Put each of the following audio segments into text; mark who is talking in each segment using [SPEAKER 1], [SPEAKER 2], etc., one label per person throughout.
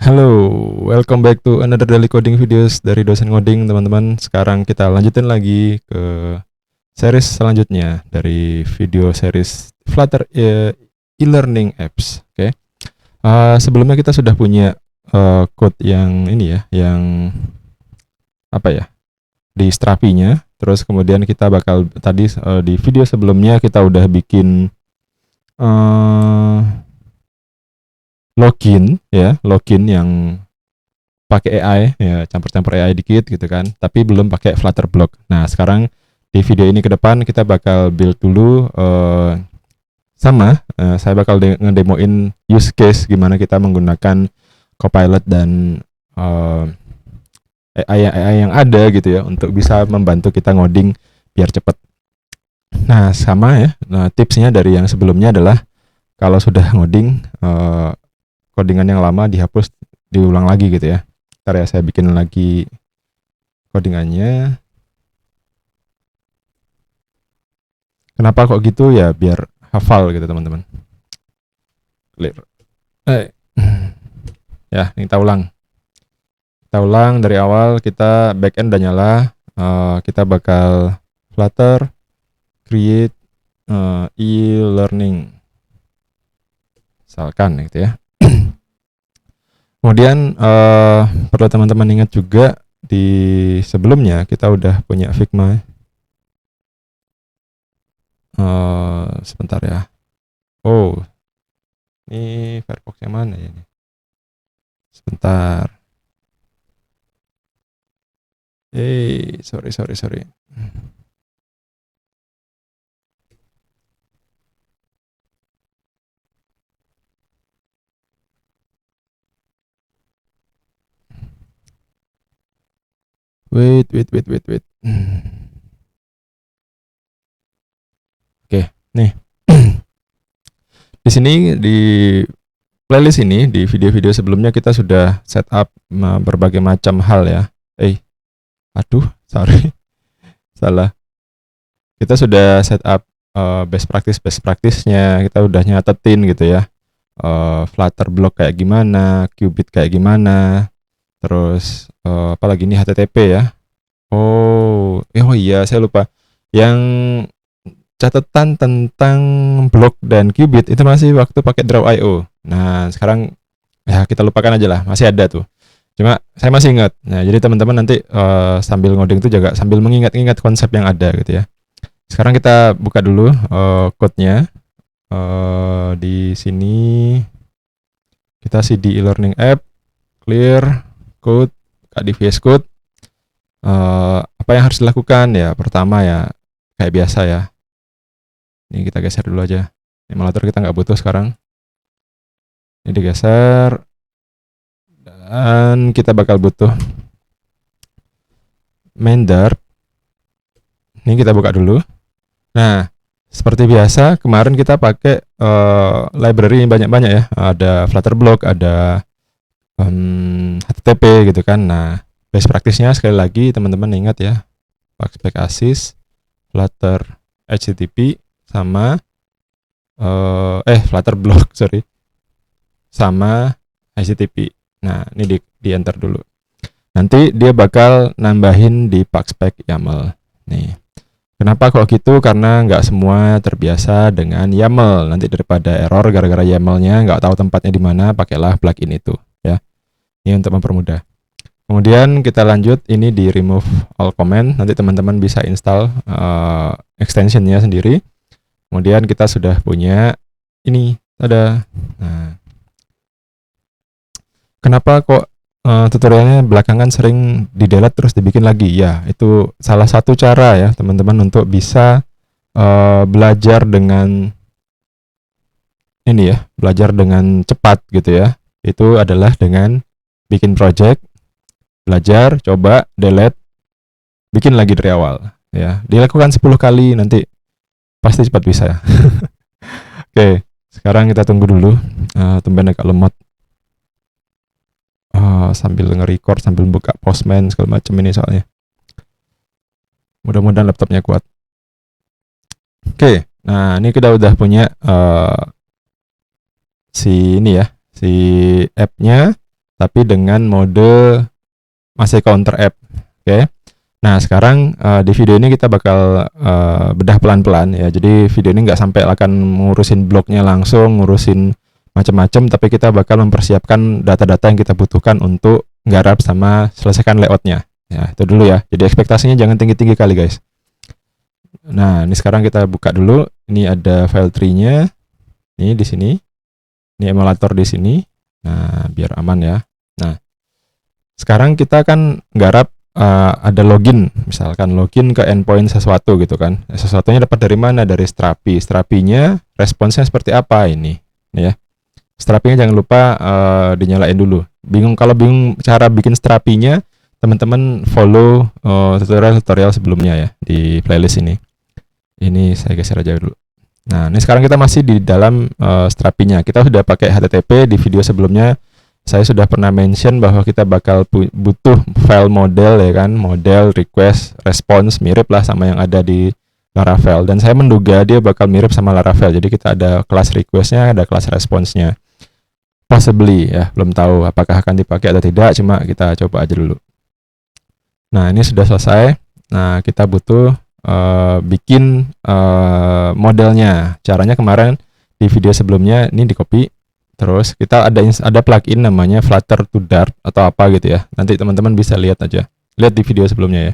[SPEAKER 1] Halo, welcome back to another daily coding videos dari dosen ngoding teman-teman. Sekarang kita lanjutin lagi ke series selanjutnya dari video series Flutter e-learning apps. Oke. Sebelumnya kita sudah punya code yang ini ya, yang apa ya, di Strapi-nya. Terus kemudian kita bakal tadi di video sebelumnya kita udah bikin login yang pakai AI ya, campur-campur AI dikit gitu kan, tapi belum pakai Flutter Block. Nah, sekarang di video ini ke depan kita bakal build dulu saya bakal ngedemoin use case gimana kita menggunakan Copilot dan AI yang ada gitu ya untuk bisa membantu kita ngoding biar cepet. Nah, sama ya. Nah, tipsnya dari yang sebelumnya adalah kalau sudah ngoding codingan yang lama dihapus, diulang lagi gitu ya. Ntar ya saya bikin lagi codingannya. Kenapa kok gitu ya, biar hafal gitu teman-teman. Clear. Ya, ini kita ulang. Kita ulang dari awal. Kita backend udah nyala. Kita bakal Flutter create e-learning, misalkan gitu ya. Kemudian perlu teman-teman ingat juga di sebelumnya kita udah punya Figma. Sebentar ya. Oh, ini Firefox yang mana ya ini? Sebentar. Sorry. Wait. Oke, nih. Di sini di playlist ini, di video-video sebelumnya kita sudah setup berbagai macam hal ya. Aduh, sorry. Salah. Kita sudah setup best practice-nya, kita udah nyatetin gitu ya. Flutter block kayak gimana, Qubit kayak gimana. Terus apalagi ini HTTP ya. Oh iya, saya lupa. Yang catatan tentang block dan qubit itu masih waktu pakai Draw.io. Nah, sekarang ya kita lupakan aja lah, masih ada tuh. Cuma saya masih ingat. Nah, jadi teman-teman nanti sambil ngoding itu juga sambil mengingat-ingat konsep yang ada gitu ya. Sekarang kita buka dulu code-nya. Di sini kita cd e-learning app, clear code, di VS Code. Apa yang harus dilakukan ya? Pertama ya kayak biasa ya. Ini kita geser dulu aja. Emulator kita nggak butuh sekarang. Ini digeser. Dan kita bakal butuh main Dart. Ini kita buka dulu. Nah, seperti biasa kemarin kita pakai library banyak-banyak ya. Ada Flutter Block, ada HTTP gitu kan. Nah, best practice-nya sekali lagi teman-teman ingat ya. Backpack Assist, Flutter HTTP, sama Flutter Block sama HTTP. Nah, ini di enter dulu. Nanti dia bakal nambahin di Packspec YAML. Nih. Kenapa kok gitu? Karena nggak semua terbiasa dengan YAML. Nanti daripada error gara-gara YAML-nya nggak tahu tempatnya di mana, pakailah plugin itu ya. Ini untuk mempermudah. Kemudian kita lanjut ini di remove all comment. Nanti teman-teman bisa install extension-nya sendiri. Kemudian kita sudah punya ini, ada. Nah, kenapa kok tutorialnya belakangan sering di-delete terus dibikin lagi? Ya, itu salah satu cara ya teman-teman untuk bisa belajar dengan ini ya, belajar dengan cepat gitu ya. Itu adalah dengan bikin project, belajar, coba, delete, bikin lagi dari awal ya. Dilakukan 10 kali nanti pasti cepat bisa ya. Oke, sekarang kita tunggu dulu. Tumben agak lemot. Sambil nge-record, sambil buka Postman segala macam ini soalnya. Mudah-mudahan laptopnya kuat. Oke, nah ini kita udah punya si app-nya tapi dengan mode masih counter app. Oke. Nah, sekarang di video ini kita bakal bedah pelan-pelan ya. Jadi video ini nggak sampai akan ngurusin bloknya langsung, ngurusin macam-macam, tapi kita bakal mempersiapkan data-data yang kita butuhkan untuk nggarap sama selesaikan layoutnya. Ya, itu dulu ya. Jadi ekspektasinya jangan tinggi-tinggi kali, guys. Nah, ini sekarang kita buka dulu. Ini ada file tree-nya. Ini di sini. Ini emulator di sini. Nah, biar aman ya. Nah, sekarang kita kan nggarap ada login, misalkan login ke endpoint sesuatu gitu kan. Sesuatunya dapat dari mana? Dari Strapi. Strapinya responsnya seperti apa ini? Ya. Strapinya jangan lupa dinyalain dulu. Kalau bingung cara bikin Strapinya, teman-teman follow tutorial sebelumnya ya di playlist ini. Ini saya geser aja dulu. Nah, ini sekarang kita masih di dalam Strapinya. Kita sudah pakai HTTP di video sebelumnya. Saya sudah pernah mention bahwa kita bakal butuh file model ya kan, model, request, response, mirip lah sama yang ada di Laravel. Dan saya menduga dia bakal mirip sama Laravel. Jadi kita ada kelas requestnya, ada kelas response-nya. Possibly ya, belum tahu apakah akan dipakai atau tidak, cuma kita coba aja dulu. Nah, ini sudah selesai. Nah, kita butuh bikin modelnya. Caranya kemarin di video sebelumnya ini di copy. Terus kita ada plugin namanya Flutter to Dart atau apa gitu ya. Nanti teman-teman bisa lihat aja. Lihat di video sebelumnya ya.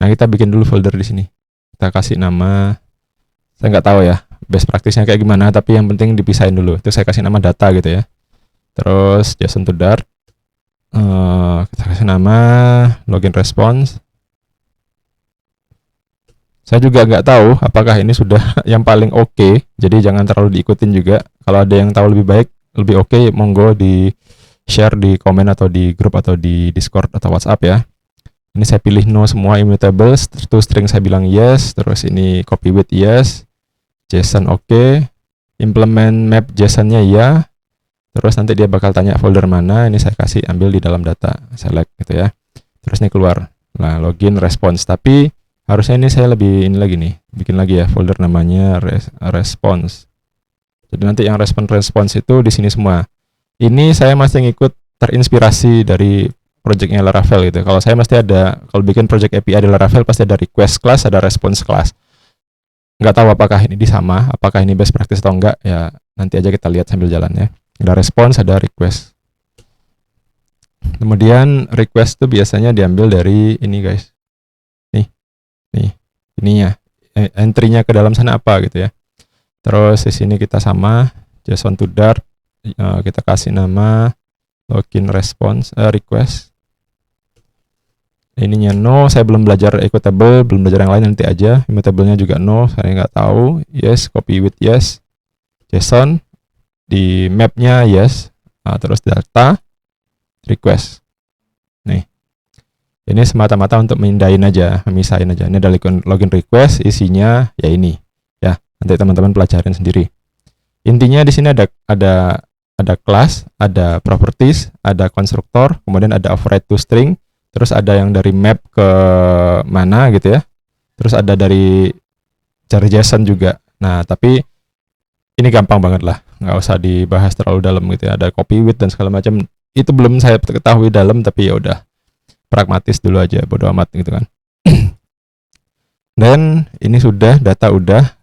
[SPEAKER 1] Nah, kita bikin dulu folder di sini. Kita kasih nama, saya nggak tahu ya best practice-nya kayak gimana, tapi yang penting dipisahin dulu. Itu saya kasih nama data gitu ya. Terus JSON to Dart. Kita kasih nama login response. Saya juga nggak tahu apakah ini sudah yang paling oke. Jadi jangan terlalu diikutin juga. Kalau ada yang tahu lebih baik, lebih oke, monggo di share di komen atau di grup atau di Discord atau WhatsApp ya. Ini saya pilih no semua immutables, terus string saya bilang yes, terus ini copy with yes, JSON oke, implement map JSON-nya ya. Terus nanti dia bakal tanya folder mana, ini saya kasih ambil di dalam data, select gitu ya. Terus ini keluar. Nah, login response, tapi harusnya ini saya lebih ini lagi nih, bikin lagi ya folder namanya response. Jadi nanti yang response itu di sini semua. Ini saya masih ngikut terinspirasi dari projectnya Laravel gitu. Kalau saya mesti ada, kalau bikin project API di Laravel pasti ada request class, ada response class. Nggak tahu apakah ini sama, apakah ini best practice atau enggak, ya nanti aja kita lihat sambil jalan ya. Ada response, ada request. Kemudian request itu biasanya diambil dari ini guys. Nih, ininya, entry-nya ke dalam sana apa gitu ya. Terus di sini kita sama JSON to Dart, kita kasih nama login response request. Ininya no, saya belum belajar equitable, belum belajar yang lain, nanti aja. Immutable-nya juga no, saya nggak tahu. Yes, copy with yes. JSON di map-nya yes. Nah, terus data request. Nih. Ini semata-mata untuk mindahin aja, memisahin aja. Ini ada login request, isinya ya ini. Ya, nanti teman-teman pelajarin sendiri. Intinya di sini ada class, ada properties, ada konstruktor, kemudian ada override to string, terus ada yang dari map ke mana gitu ya. Terus ada dari cari JSON juga. Nah, tapi ini gampang banget lah, nggak usah dibahas terlalu dalam gitu ya. Ada copy with dan segala macam. Itu belum saya ketahui dalam, tapi ya udah pragmatis dulu aja, bodo amat gitu kan. Dan ini sudah, data udah.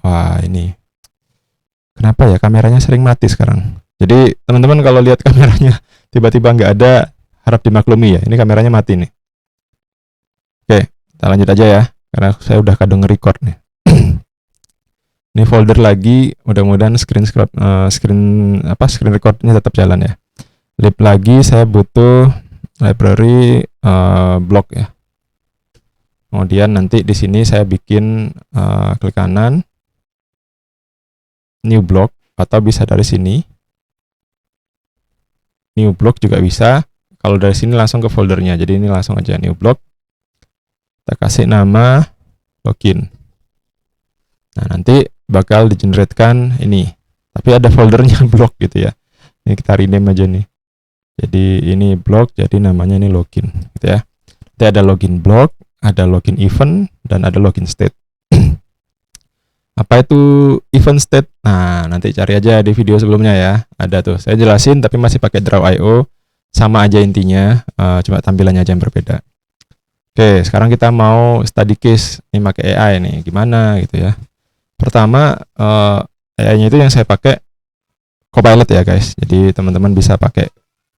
[SPEAKER 1] Wah, ini kenapa ya kameranya sering mati sekarang. Jadi teman-teman kalau lihat kameranya tiba-tiba nggak ada, harap dimaklumi ya. Ini kameranya mati nih. Oke, kita lanjut aja ya, karena saya udah kadang nge-record nih. Ini folder lagi, mudah-mudahan screen recordnya tetap jalan ya. Lib lagi, saya butuh library block ya. Kemudian nanti di sini saya bikin klik kanan, new block, atau bisa dari sini. New block juga bisa. Kalau dari sini langsung ke foldernya. Jadi ini langsung aja new block. Kita kasih nama login. Nah, nanti bakal di-generatekan ini. Tapi ada foldernya block gitu ya. Ini kita rename aja nih. Jadi ini block, jadi namanya ini login gitu ya. Nanti ada login block, ada login event, dan ada login state. Apa itu event state? Nah, nanti cari aja di video sebelumnya ya. Ada tuh. Saya jelasin tapi masih pakai Draw.io. Sama aja intinya, cuma tampilannya aja yang berbeda. Oke, sekarang kita mau study case. Ini pakai AI nih, gimana gitu ya. Pertama, AI-nya itu yang saya pakai Copilot ya guys. Jadi teman-teman bisa pakai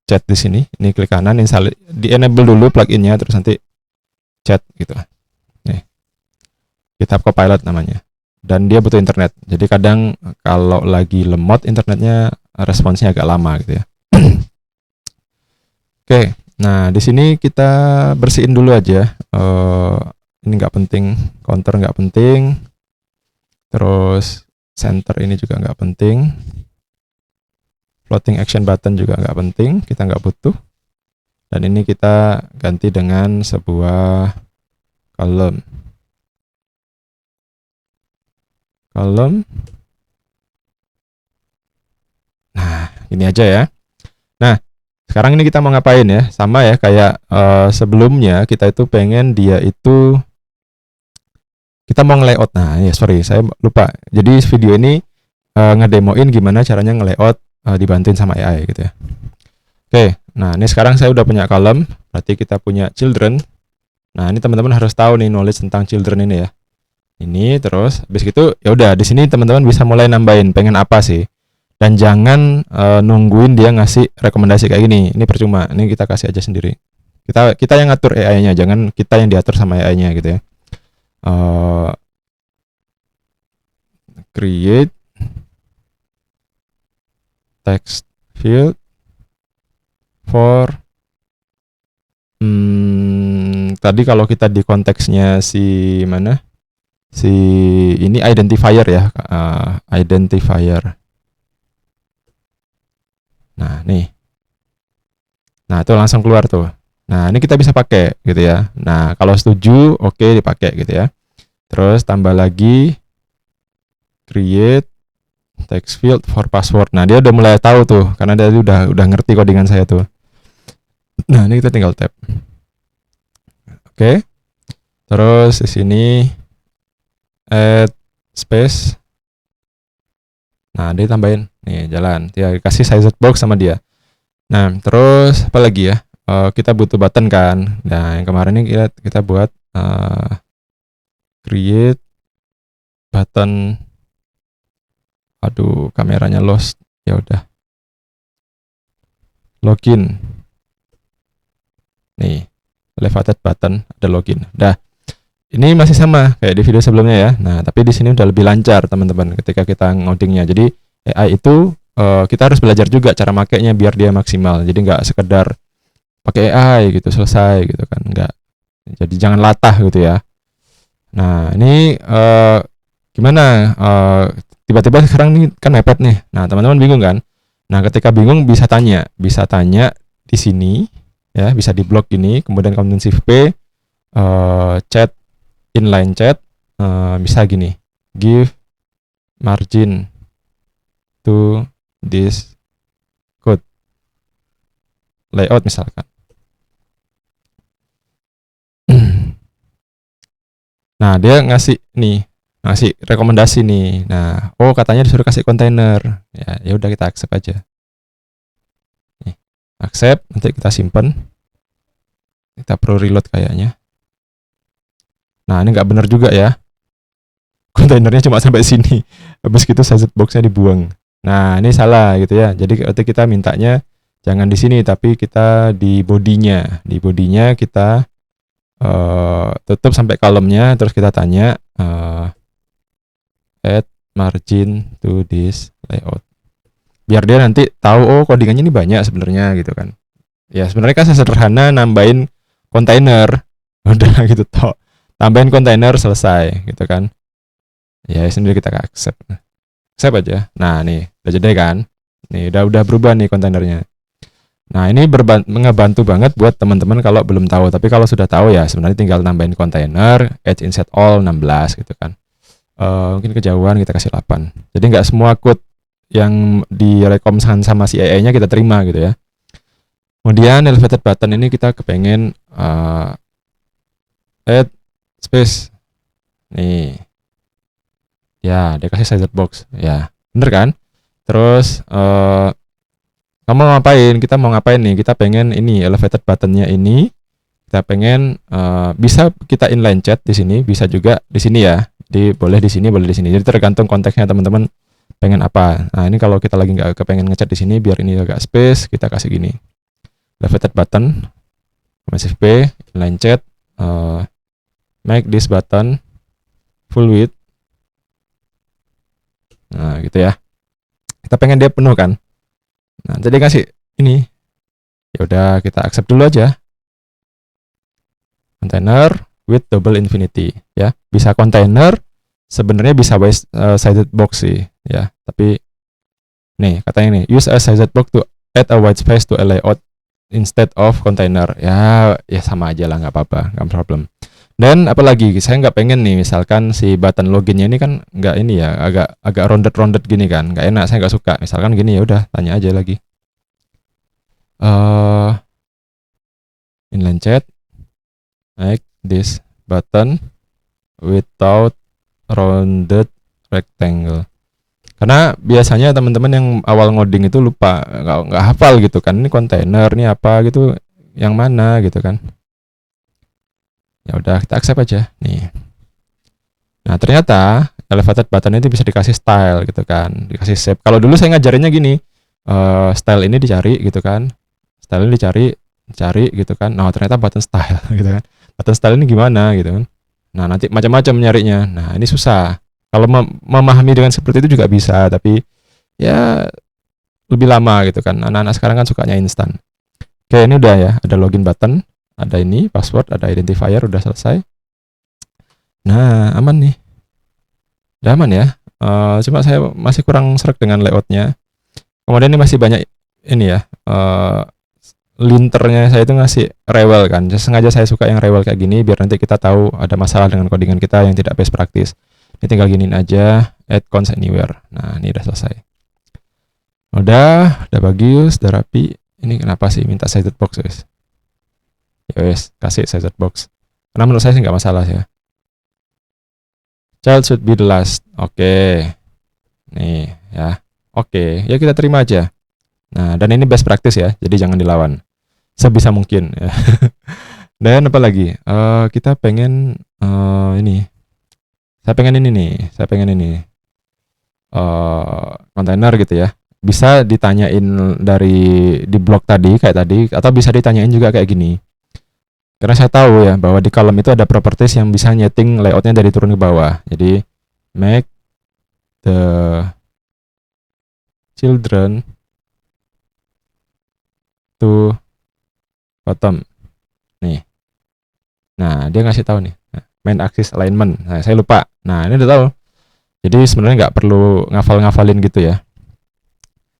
[SPEAKER 1] chat di sini. Ini klik kanan, di enable dulu pluginnya, terus nanti chat gitu. Nih, GitHub Copilot namanya. Dan dia butuh internet. Jadi kadang kalau lagi lemot internetnya, responsnya agak lama gitu ya. Oke, nah di sini kita bersihin dulu aja. Ini nggak penting, counter nggak penting. Terus center ini juga nggak penting. Floating action button juga nggak penting, kita nggak butuh. Dan ini kita ganti dengan sebuah column. Nah, ini aja ya. Nah, sekarang ini kita mau ngapain ya? Sama ya kayak sebelumnya kita itu pengen dia itu kita mau nge-layout. Nah, ya sorry, saya lupa. Jadi video ini ngedemoin gimana caranya nge-layout dibantuin sama AI gitu ya. Oke, nah ini sekarang saya udah punya column, berarti kita punya children. Nah, ini teman-teman harus tahu nih knowledge tentang children ini ya. Ini terus habis gitu ya udah di sini teman-teman bisa mulai nambahin pengen apa sih. Dan jangan nungguin dia ngasih rekomendasi kayak gini. Ini percuma. Ini kita kasih aja sendiri. Kita yang ngatur AI-nya, jangan kita yang diatur sama AI-nya gitu ya. Create text field for tadi kalau kita di konteksnya si mana? Si ini identifier ya, identifier. Nah, nih. Nah, itu langsung keluar tuh. Nah, ini kita bisa pakai gitu ya. Nah, kalau setuju, oke dipakai gitu ya. Terus tambah lagi create text field for password. Nah, dia udah mulai tahu tuh karena dia udah ngerti codingan saya tuh. Nah, ini kita tinggal tap. Oke. Terus di sini add space. Nah, dia tambahin nih jalan. Dia kasih size box sama dia. Nah, terus apa lagi ya? Kita butuh button kan. Nah, yang kemarin ini kita buat create button. Aduh, kameranya lost. Ya udah. Login. Nih, elevated button ada login. Dah. Ini masih sama kayak di video sebelumnya ya. Nah, tapi di sini udah lebih lancar teman-teman ketika kita ngodingnya. Jadi AI itu kita harus belajar juga cara makainya biar dia maksimal. Jadi nggak sekedar pakai AI gitu selesai gitu kan, nggak. Jadi jangan latah gitu ya. Nah, ini gimana? Tiba-tiba sekarang nih kan mepet nih. Nah, teman-teman bingung kan? Nah, ketika bingung bisa tanya di sini ya, bisa di blok ini, kemudian kemudian shift P, chat inline chat, bisa gini, give margin to this code layout misalkan. Nah, dia ngasih rekomendasi nih. Nah, oh katanya disuruh kasih kontainer. Ya udah kita accept aja. Nih, accept, nanti kita simpen. Kita perlu reload kayaknya. Nah, ini nggak benar juga ya. Kontainernya cuma sampai sini. Habis gitu size box-nya dibuang. Nah, ini salah gitu ya. Jadi kita mintanya jangan di sini tapi kita di bodinya. Di bodinya kita tutup sampai kolomnya, terus kita tanya add margin to this layout. Biar dia nanti tahu oh codingannya ini banyak sebenarnya gitu kan. Ya sebenarnya kan sederhana nambahin kontainer. Udah gitu toh. Tambahin kontainer selesai gitu kan. Ya sendiri kita accept. Accept aja. Nah, nih udah jadi kan. Nih udah berubah nih kontainernya. Nah, ini ngebantu banget buat teman-teman kalau belum tahu. Tapi kalau sudah tahu ya sebenarnya tinggal nambahin kontainer, add insert all 16 gitu kan. Mungkin kejauhan kita kasih 8. Jadi nggak semua code yang direkomendasikan sama si AI-nya kita terima gitu ya. Kemudian elevated button ini kita kepengen add space. Nih. Ya, dia kasih sized box. Ya, bener kan? Terus kamu mau ngapain? Kita mau ngapain nih? Kita pengen ini elevated buttonnya ini. Kita pengen bisa kita inline chat di sini, bisa juga di sini ya. Jadi boleh di sini, boleh di sini. Jadi tergantung konteksnya teman-teman pengen apa. Nah ini kalau kita lagi nggak kepengen ngechat di sini, biar ini agak space, kita kasih gini. Elevated button, massive P, inline chat, make this button full width. Nah gitu ya. Kita pengen dia penuh kan. Nah jadi kasih ini. Ya udah kita accept dulu aja. Container with double infinity ya, bisa container, sebenarnya bisa sided box sih ya, tapi nih katanya nih use a sided box to add a white space to a layout instead of container. Ya sama aja lah, nggak apa-apa, nggak problem. Dan apalagi saya nggak pengen nih misalkan si button loginnya ini kan nggak ini ya, agak rounded gini kan, nggak enak, saya nggak suka. Misalkan gini, ya udah tanya aja lagi inline chat make this button without rounded rectangle. Karena biasanya teman-teman yang awal ngoding itu lupa, nggak hafal gitu kan, ini kontainer, ini apa gitu, yang mana gitu kan. Ya udah kita accept aja nih. Nah ternyata elevated button itu bisa dikasih style gitu kan, dikasih shape. Kalau dulu saya ngajarinnya gini, style ini dicari gitu kan, style ini dicari gitu kan. Nah ternyata button style gitu kan, button style ini gimana gitu kan. Nah nanti macam-macam nyarinya. Nah ini susah. Kalau memahami dengan seperti itu juga bisa, tapi ya lebih lama gitu kan. Anak-anak sekarang kan sukanya instan. Oke, ini udah ya, ada login button, ada ini password, ada identifier, udah selesai. Nah aman nih, udah aman ya. Cuma saya masih kurang serak dengan layoutnya. Kemudian ini masih banyak ini ya, linternya saya itu ngasih rewel kan. Sengaja saya suka yang rewel kayak gini biar nanti kita tahu ada masalah dengan codingan kita yang tidak best practice. Ini tinggal giniin aja, add cons anywhere. Nah ini udah selesai. Udah bagus, udah rapi. Ini kenapa sih minta sized box guys? Ya wes, kasih sized box. Karena menurut saya sih nggak masalah ya. Child should be the last. Oke. Nih ya. Oke, ya kita terima aja. Nah, dan ini best practice ya, jadi jangan dilawan sebisa mungkin ya. Dan apa lagi? Kita pengen ini. Saya pengen ini. Kontainer gitu ya. Bisa ditanyain di blog tadi kayak tadi, atau bisa ditanyain juga kayak gini. Karena saya tahu ya bahwa di column itu ada properties yang bisa nyeting layoutnya dari turun ke bawah. Jadi make the children to bottom. Nih. Nah, dia ngasih tahu nih. Main axis alignment. Nah, saya lupa. Nah, ini udah tahu. Jadi sebenarnya nggak perlu ngafalin gitu ya.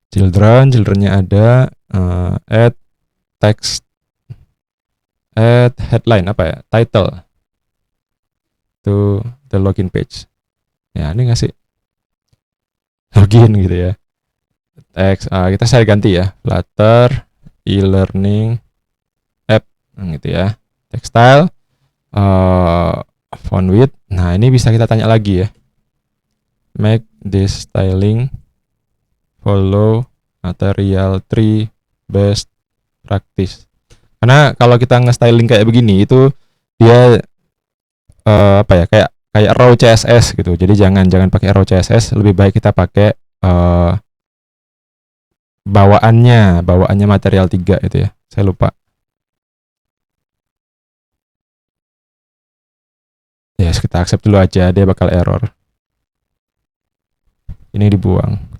[SPEAKER 1] Childrennya ada, add text, add headline apa ya, title to the login page. Ya, ini ngasih login gitu ya. Text, kita saya ganti ya, Flutter e-learning app gitu ya. Textile, font width. Nah ini bisa kita tanya lagi ya. Make this styling follow material tree best practice. Karena kalau kita nge-styling kayak begini itu dia apa ya, kayak raw CSS gitu. Jadi jangan pakai raw CSS, lebih baik kita pakai bawaannya material 3 itu ya. Saya lupa. Ya, kita accept dulu aja, dia bakal error. Ini dibuang.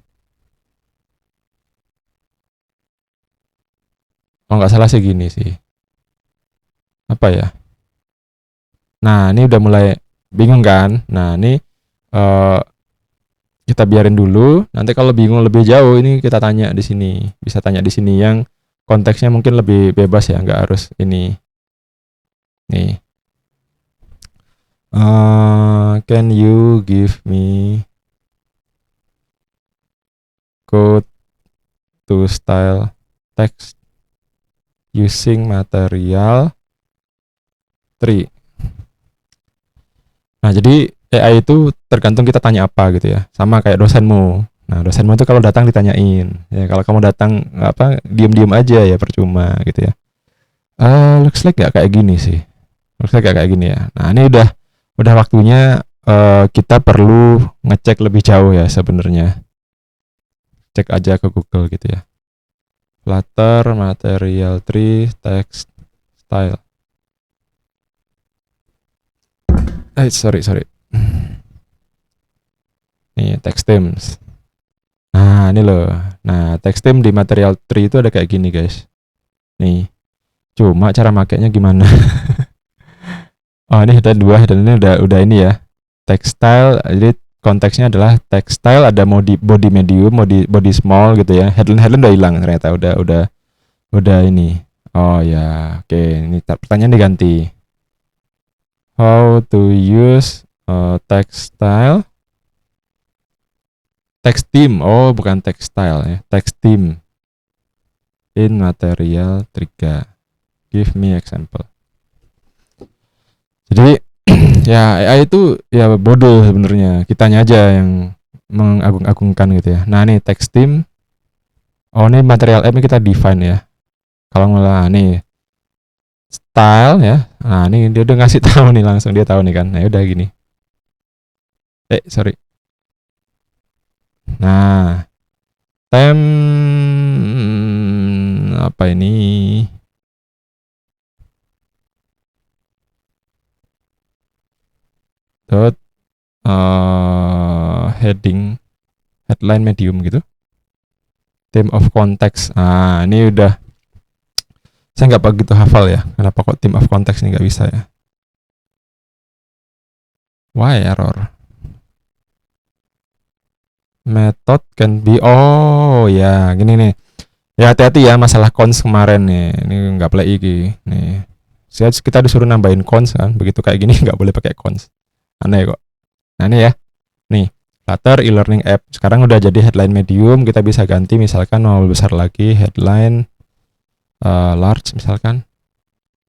[SPEAKER 1] Oh nggak salah sih gini sih. Apa ya? Nah ini udah mulai bingung kan? Nah ini kita biarin dulu. Nanti kalau bingung lebih jauh ini kita tanya di sini. Bisa tanya di sini yang konteksnya mungkin lebih bebas ya, nggak harus ini. Nih. Can you give me code to style text using material 3. Nah, jadi AI itu tergantung kita tanya apa gitu ya. Sama kayak dosenmu. Nah, dosenmu itu kalau datang ditanyain. Ya, kalau kamu datang apa diem-diem aja ya percuma gitu ya. Looks like gak kayak gini sih. Looks like gak kayak gini ya. Nah, ini udah waktunya kita perlu ngecek lebih jauh ya sebenarnya. Cek aja ke Google gitu ya. Flutter, Material Tree, Text, Style. Sorry. Nih, text themes. Nah, ini loh. Nah, text theme di Material Tree itu ada kayak gini, guys. Nih. Cuma cara makainya gimana? Oh, ini ada dua dan ini udah ini ya. Textile, jadi konteksnya adalah textile, ada body medium, body small gitu ya. Headline udah hilang ternyata, udah ini. Oh ya, oke. Ini pertanyaan diganti. How to use textile? Text theme. Oh, bukan textile ya. Text theme in Material 3. Give me example. Jadi ya AI itu ya bodoh sebenarnya. Kitanya aja yang mengagung-agungkan gitu ya. Nah, nih text theme. Oh, ini Material App ini kita define ya. Kalau mulai nih style ya. Nah, ini dia udah ngasih tahu nih, langsung dia tahu nih kan. Nah, udah gini. Sorry. Nah, apa ini? Dot headline medium gitu. Theme of context. Nah, ini udah saya nggak begitu hafal ya. Kenapa kok theme of context ini nggak bisa ya? Why error? Method can be, oh ya gini nih ya, hati-hati ya masalah cons kemarin nih, ini nggak play iki nih. Kita disuruh nambahin cons kan, begitu kayak gini nggak boleh pakai cons, aneh kok. Nah ini ya, nih Flutter e-learning app sekarang udah jadi headline medium, kita bisa ganti misalkan mau besar lagi headline large misalkan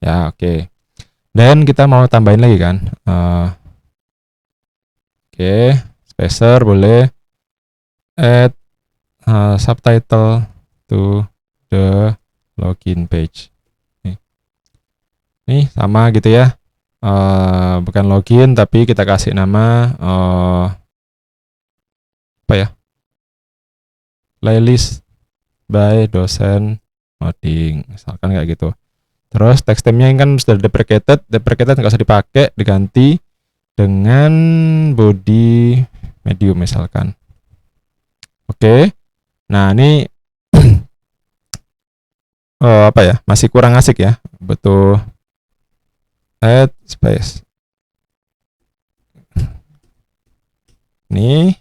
[SPEAKER 1] ya, oke. Dan kita mau tambahin lagi kan, oke, spacer boleh, add subtitle to the login page. Nih sama gitu ya. Bukan login tapi kita kasih nama apa ya? Playlist by dosen coding, misalkan kayak gitu. Terus text theme-nya kan sudah deprecated nggak usah dipakai, diganti dengan body medium misalkan. Oke. Nah, ini apa ya? Masih kurang asik ya. Butuh add space. Nih.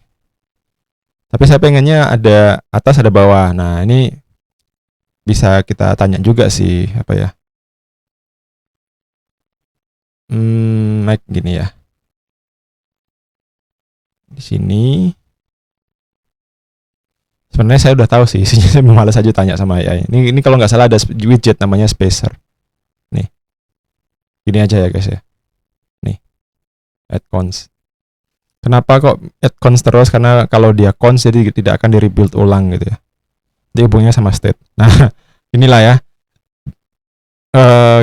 [SPEAKER 1] Tapi saya pengennya ada atas ada bawah. Nah, ini bisa kita tanya juga sih, apa ya? Make gini ya. Di sini sebenarnya saya udah tahu sih, isinya saya malas aja tanya sama AI. Ini kalau nggak salah ada widget namanya spacer. Nih. Gini aja ya guys ya. Nih. Add cons. Kenapa kok add cons terus? Karena kalau dia cons jadi tidak akan di-rebuild ulang gitu ya. Dia hubungannya sama state. Nah, inilah ya.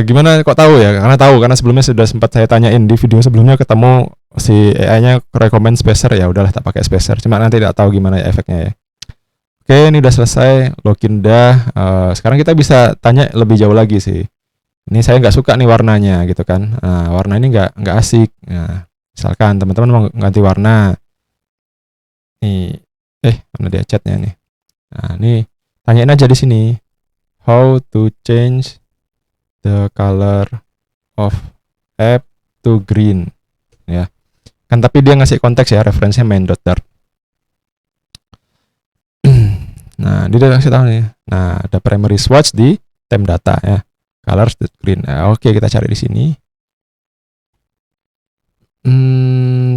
[SPEAKER 1] Gimana kok tahu ya? Karena sebelumnya sudah sempat saya tanyain di video sebelumnya, ketemu si AI-nya recommend spacer, ya udahlah tak pakai spacer. Cuma nanti tidak tahu gimana ya efeknya ya. Oke, ini udah selesai, login dah. Sekarang kita bisa tanya lebih jauh lagi sih. Ini saya nggak suka nih warnanya gitu kan. Nah, warna ini nggak asik. Nah, misalkan teman-teman mau ganti warna. Nih, mana dia chatnya nih? Nah, nih tanyain aja di sini. How to change the color of app to green, ya kan. Tapi dia ngasih konteks ya, referensinya main.dart. Nah, dia udah kasih tahu nih. Nah, ada primary swatch di theme data ya, colors green. Nah, oke, kita cari di sini.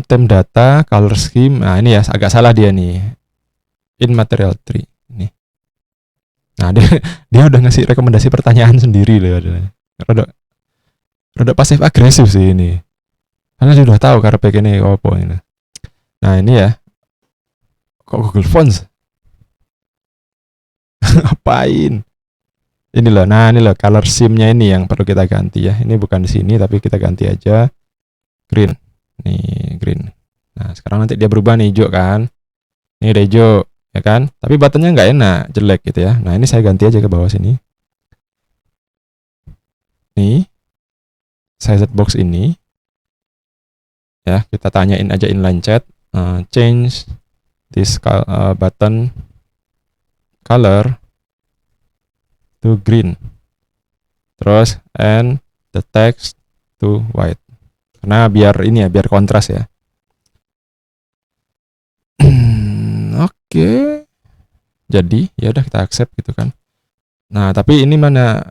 [SPEAKER 1] Theme data color scheme. Nah, ini ya agak salah dia nih, in material tree ini. Nah, dia udah ngasih rekomendasi pertanyaan sendiri loh. Rada pasif agresif sih ini. Karena sudah tahu karepe kene apa ini. Nah, ini ya. Kok Google Fonts? Apain? Ini loh. Nah, ini loh color scheme-nya ini yang perlu kita ganti ya. Ini bukan di sini tapi kita ganti aja green. Nih, green. Nah, sekarang nanti dia berubah nih hijau kan. Ini udah hijau, ya kan? Tapi buttonnya nggak enak, jelek gitu ya. Nah, ini saya ganti aja ke bawah sini. Nih, size box ini. Ya, kita tanyain aja inline chat. Change this button color to green. Terus, and the text to white. Karena biar ini ya, biar kontras ya. Oke. Jadi, ya udah kita accept gitu kan. Nah, tapi ini mana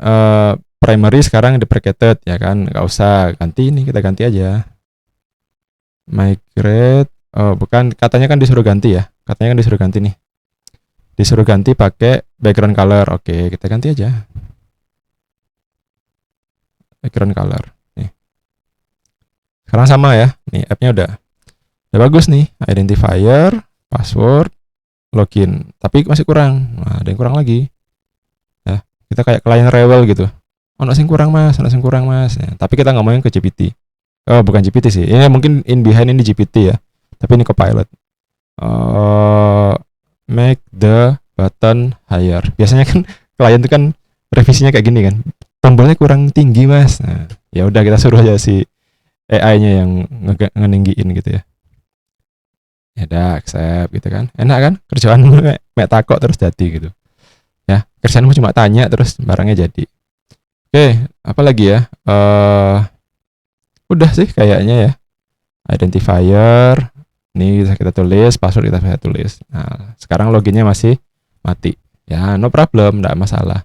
[SPEAKER 1] primary sekarang deprecated ya kan? Nggak usah ganti ini, kita ganti aja. Migrate, bukan, katanya kan disuruh ganti ya. Katanya kan disuruh ganti nih. Disuruh ganti pakai background color. Oke, kita ganti aja. Background color. Nih. Sekarang sama ya. Nih, app-nya udah bagus nih. Identifier, password, login. Tapi masih kurang. Nah, ada yang kurang lagi. Ya, kita kayak klien rewel gitu. Ono sing kurang mas. Ya, tapi kita ngomongin ke GPT. Oh, bukan GPT sih. Ini mungkin in behind ini GPT ya. Tapi ini Copilot. Make the button higher. Biasanya kan klien itu kan revisinya kayak gini kan. Tombolnya kurang tinggi mas. Nah, ya udah kita suruh aja si AI-nya yang ngeninggiin gitu ya. Ya udah accept gitu kan. Enak kan? Kerjaanmu mek takok terus jadi gitu. Ya, kerjaanmu cuma tanya terus barangnya jadi. Oke, apa lagi ya? Udah sih kayaknya ya. Identifier, ini bisa kita tulis, password kita bisa tulis. Nah, sekarang loginnya masih mati. Ya, no problem, enggak masalah.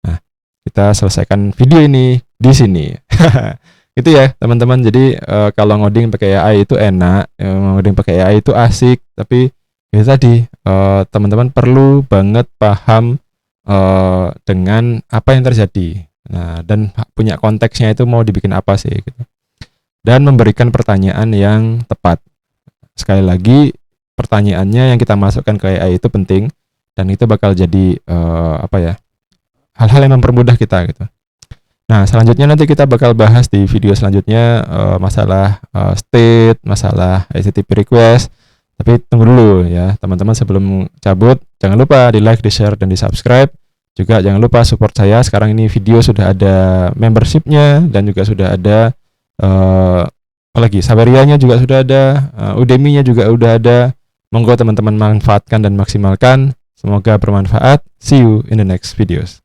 [SPEAKER 1] Nah, kita selesaikan video ini di sini. Itu ya, teman-teman. Jadi kalau ngoding pakai AI itu enak, ngoding pakai AI itu asik, tapi itu tadi teman-teman perlu banget paham dengan apa yang terjadi. Nah, dan punya konteksnya itu mau dibikin apa sih gitu. Dan memberikan pertanyaan yang tepat. Sekali lagi, pertanyaannya yang kita masukkan ke AI itu penting dan itu bakal jadi hal-hal yang mempermudah kita gitu. Nah, selanjutnya nanti kita bakal bahas di video selanjutnya masalah state, masalah HTTP request. Tapi tunggu dulu ya, teman-teman, sebelum cabut jangan lupa di like, di share, dan di subscribe. Juga jangan lupa support saya. Sekarang ini video sudah ada membershipnya dan juga sudah ada apalagi Saberianya juga sudah ada, Udemy-nya juga udah ada. Monggo teman-teman manfaatkan dan maksimalkan. Semoga bermanfaat. See you in the next videos.